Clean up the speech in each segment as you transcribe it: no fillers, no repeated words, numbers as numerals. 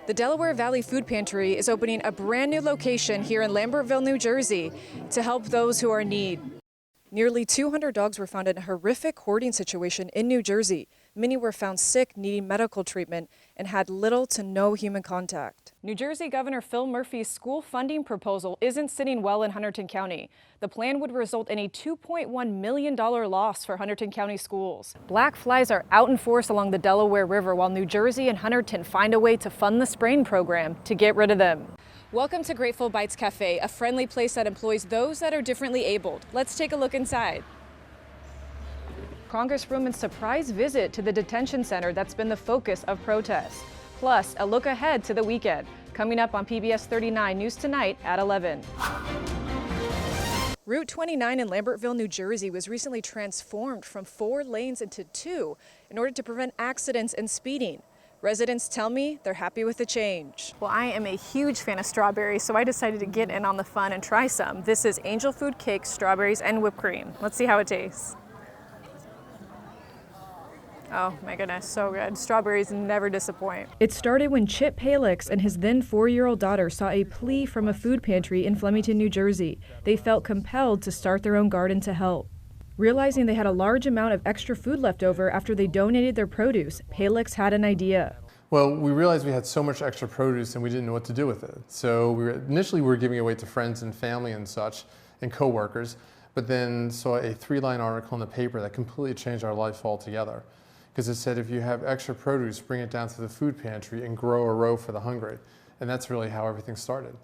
The Delaware Valley Food Pantry is opening a brand new location here in Lambertville, New Jersey, to help those who are in need. Nearly 200 dogs were found in a horrific hoarding situation in New Jersey. Many were found sick, needing medical treatment, and had little to no human contact. New Jersey Governor Phil Murphy's school funding proposal isn't sitting well in Hunterdon County. The plan would result in a $2.1 million loss for Hunterdon County schools. Black flies are out in force along the Delaware River, while New Jersey and Hunterdon find a way to fund the spraying program to get rid of them. Welcome to Grateful Bites Cafe, a friendly place that employs those that are differently abled. Let's take a look inside. Congresswoman's surprise visit to the detention center that's been the focus of protests. Plus, a look ahead to the weekend, coming up on PBS 39 News Tonight at 11. Route 29 in Lambertville, New Jersey was recently transformed from 4 lanes into 2 in order to prevent accidents and speeding. Residents tell me they're happy with the change. Well, I am a huge fan of strawberries, so I decided to get in on the fun and try some. This is Angel Food Cake, strawberries, and whipped cream. Let's see how it tastes. Oh my goodness, so good. Strawberries never disappoint. It started when Chip Palix and his then 4-year-old daughter saw a plea from a food pantry in Flemington, New Jersey. They felt compelled to start their own garden to help. Realizing they had a large amount of extra food left over after they donated their produce, Palix had an idea. Well, we realized we had so much extra produce and we didn't know what to do with it. So initially we were giving it away to friends and family and such, and coworkers, but then saw a 3-line article in the paper that completely changed our life altogether. Because it said if you have extra produce, bring it down to the food pantry and grow a row for the hungry. And that's really how everything started.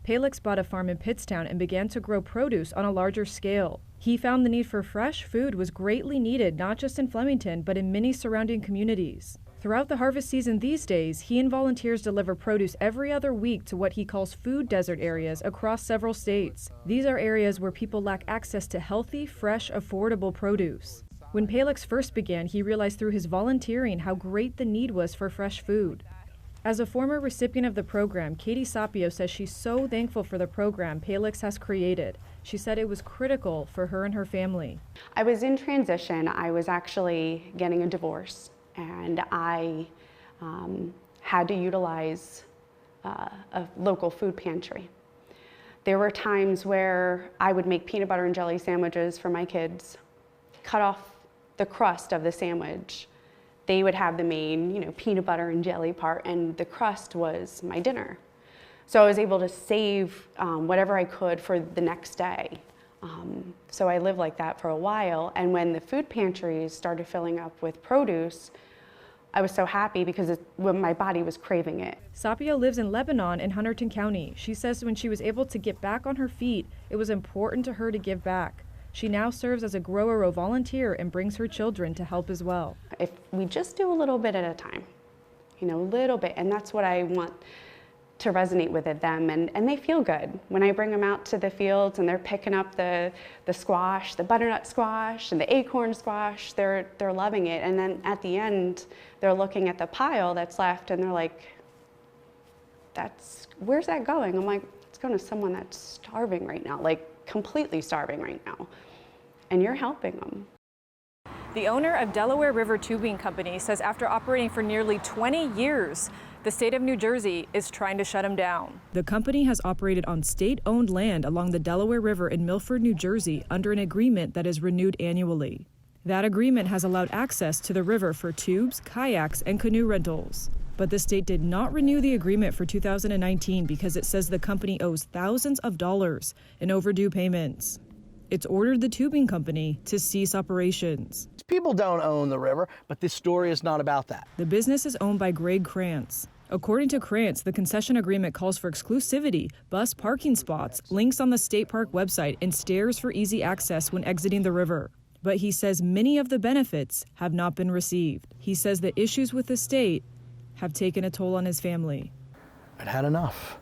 Palix bought a farm in Pittstown and began to grow produce on a larger scale. He found the need for fresh food was greatly needed, not just in Flemington, but in many surrounding communities. Throughout the harvest season these days, he and volunteers deliver produce every other week to what he calls food desert areas across several states. These are areas where people lack access to healthy, fresh, affordable produce. When Palix first began, he realized through his volunteering how great the need was for fresh food. As a former recipient of the program, Katie Sapio says she's so thankful for the program Palix has created. She said it was critical for her and her family. I was in transition. I was actually getting a divorce, and I had to utilize a local food pantry. There were times where I would make peanut butter and jelly sandwiches for my kids, cut off the crust of the sandwich. They would have the main, peanut butter and jelly part, and the crust was my dinner. So I was able to save whatever I could for the next day. So I lived like that for a while, and when the food pantries started filling up with produce, I was so happy because when my body was craving it. Sapio lives in Lebanon in Hunterdon County. She says when she was able to get back on her feet, it was important to her to give back. She now serves as a Grow a Row volunteer and brings her children to help as well. If we just do a little bit at a time, a little bit, and that's what I want to resonate with them, and they feel good. When I bring them out to the fields and they're picking up the squash, the butternut squash and the acorn squash, they're loving it. And then at the end, they're looking at the pile that's left and they're like, where's that going? I'm like, it's going to someone that's starving right now, like completely starving right now. And you're helping them. The owner of Delaware River Tubing Company says after operating for nearly 20 years, the state of New Jersey is trying to shut him down. The company has operated on state-owned land along the Delaware River in Milford, New Jersey, under an agreement that is renewed annually. That agreement has allowed access to the river for tubes, kayaks, and canoe rentals. But the state did not renew the agreement for 2019 because it says the company owes thousands of dollars in overdue payments. It's ordered the tubing company to cease operations. People don't own the river, but this story is not about that. The business is owned by Greg Krantz. According to Krantz, the concession agreement calls for exclusivity, bus parking spots, links on the state park website, and stairs for easy access when exiting the river. But he says many of the benefits have not been received. He says the issues with the state have taken a toll on his family. I'd had enough.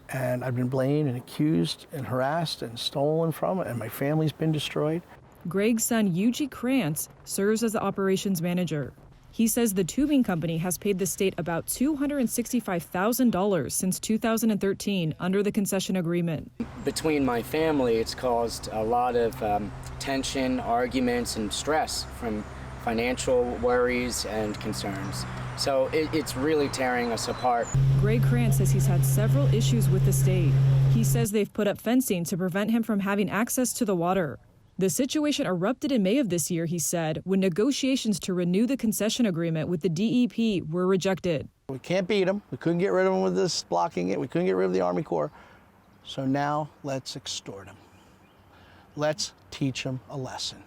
And I've been blamed and accused and harassed and stolen from, and my family's been destroyed. Greg's son, Eugene Krantz, serves as the operations manager. He says the tubing company has paid the state about $265,000 since 2013 under the concession agreement. Between my family, it's caused a lot of tension, arguments, and stress from financial worries and concerns. So it's really tearing us apart. Greg Krantz says he's had several issues with the state. He says they've put up fencing to prevent him from having access to the water. The situation erupted in May of this year, he said, when negotiations to renew the concession agreement with the DEP were rejected. We can't beat them. We couldn't get rid of them with this blocking it. We couldn't get rid of the Army Corps. So now let's extort them. Let's teach them a lesson.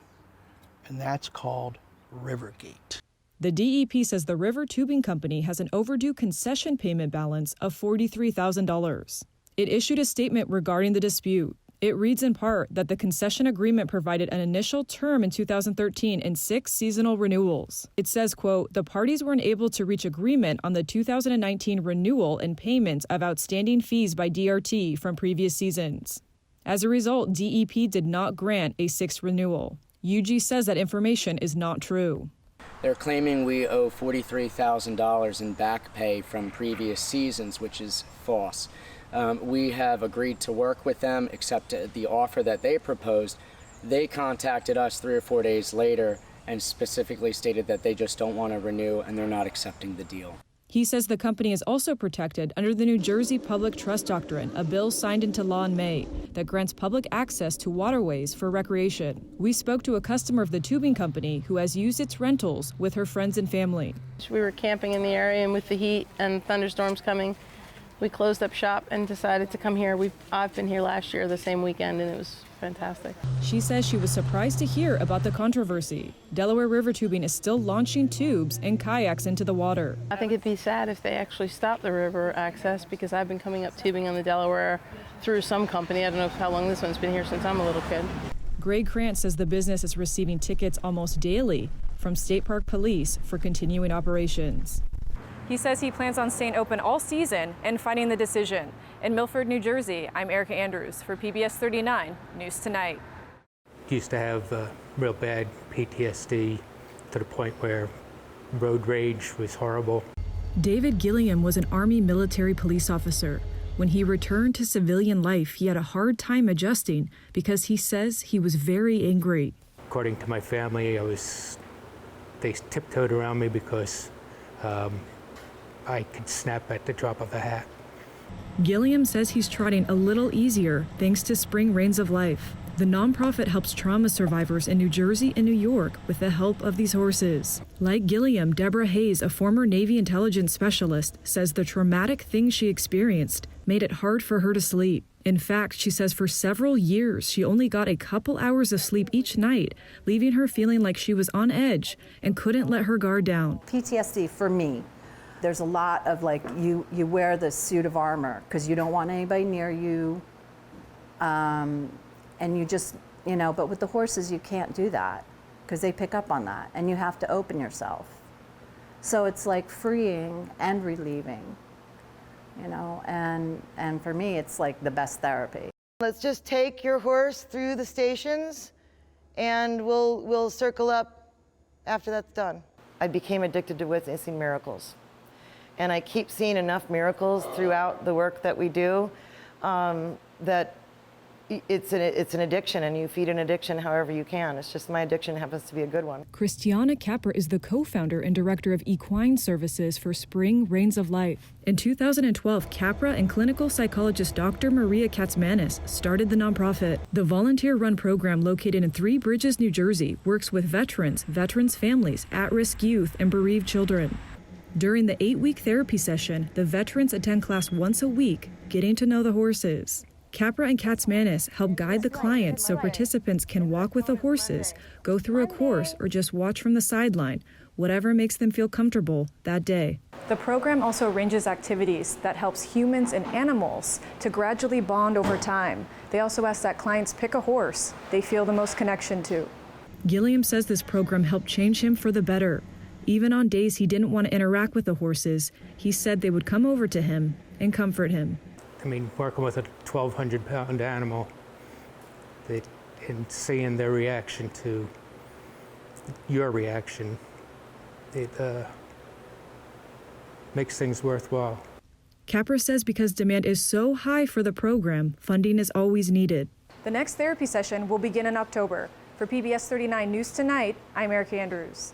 And that's called Rivergate. The DEP says the River Tubing Company has an overdue concession payment balance of $43,000. It issued a statement regarding the dispute. It reads in part that the concession agreement provided an initial term in 2013 and 6 seasonal renewals. It says, quote, the parties were unable to reach agreement on the 2019 renewal and payment of outstanding fees by DRT from previous seasons. As a result, DEP did not grant a 6th renewal. UG says that information is not true. They're claiming we owe $43,000 in back pay from previous seasons, which is false. We have agreed to work with them, except the offer that they proposed. They contacted us 3 or 4 days later and specifically stated that they just don't want to renew and they're not accepting the deal. He says the company is also protected under the New Jersey Public Trust Doctrine, a bill signed into law in May that grants public access to waterways for recreation. We spoke to a customer of the tubing company who has used its rentals with her friends and family. We were camping in the area, and with the heat and thunderstorms coming, we closed up shop and decided to come here. I've been here last year the same weekend, and it was fantastic. She says she was surprised to hear about the controversy. Delaware River Tubing is still launching tubes and kayaks into the water. I think it'd be sad if they actually stopped the river access, because I've been coming up tubing on the Delaware through some company. I don't know how long this one's been here, since I'm a little kid. Greg Krantz says the business is receiving tickets almost daily from State Park Police for continuing operations. He says he plans on staying open all season and fighting the decision. In Milford, New Jersey, I'm Erica Andrews for PBS 39 News Tonight. Used to have real bad PTSD to the point where road rage was horrible. David Gilliam was an Army military police officer. When he returned to civilian life, he had a hard time adjusting because he says he was very angry. According to my family, they tiptoed around me because I could snap at the drop of a hat. Gilliam says he's trotting a little easier thanks to Spring Rains of Life. The nonprofit helps trauma survivors in New Jersey and New York with the help of these horses. Like Gilliam, Deborah Hayes, a former Navy intelligence specialist, says the traumatic things she experienced made it hard for her to sleep. In fact, she says for several years, she only got a couple hours of sleep each night, leaving her feeling like she was on edge and couldn't let her guard down. PTSD for me, there's a lot of like, you wear the suit of armor because you don't want anybody near you. And you just, but with the horses, you can't do that because they pick up on that and you have to open yourself. So it's like freeing and relieving, and for me, it's like the best therapy. Let's just take your horse through the stations and we'll circle up after that's done. I became addicted to witnessing miracles. And I keep seeing enough miracles throughout the work that we do that it's an addiction, and you feed an addiction however you can. It's just my addiction happens to be a good one. Christiana Capra is the co-founder and director of equine services for Spring Rains of Life. In 2012, Capra and clinical psychologist Dr. Maria Katzmanis started the nonprofit. The volunteer-run program located in Three Bridges, New Jersey, works with veterans, families, at-risk youth, and bereaved children. During the 8-week therapy session, the veterans attend class once a week, getting to know the horses. Capra and Katzmanis help guide the clients so participants can walk with the horses, go through a course, or just watch from the sideline, whatever makes them feel comfortable that day. The program also arranges activities that helps humans and animals to gradually bond over time. They also ask that clients pick a horse they feel the most connection to. Gilliam says this program helped change him for the better. Even on days he didn't want to interact with the horses, he said they would come over to him and comfort him. I mean, working with a 1,200-pound animal, and seeing their reaction to your reaction, it makes things worthwhile. Capra says because demand is so high for the program, funding is always needed. The next therapy session will begin in October. For PBS 39 News Tonight, I'm Erica Andrews.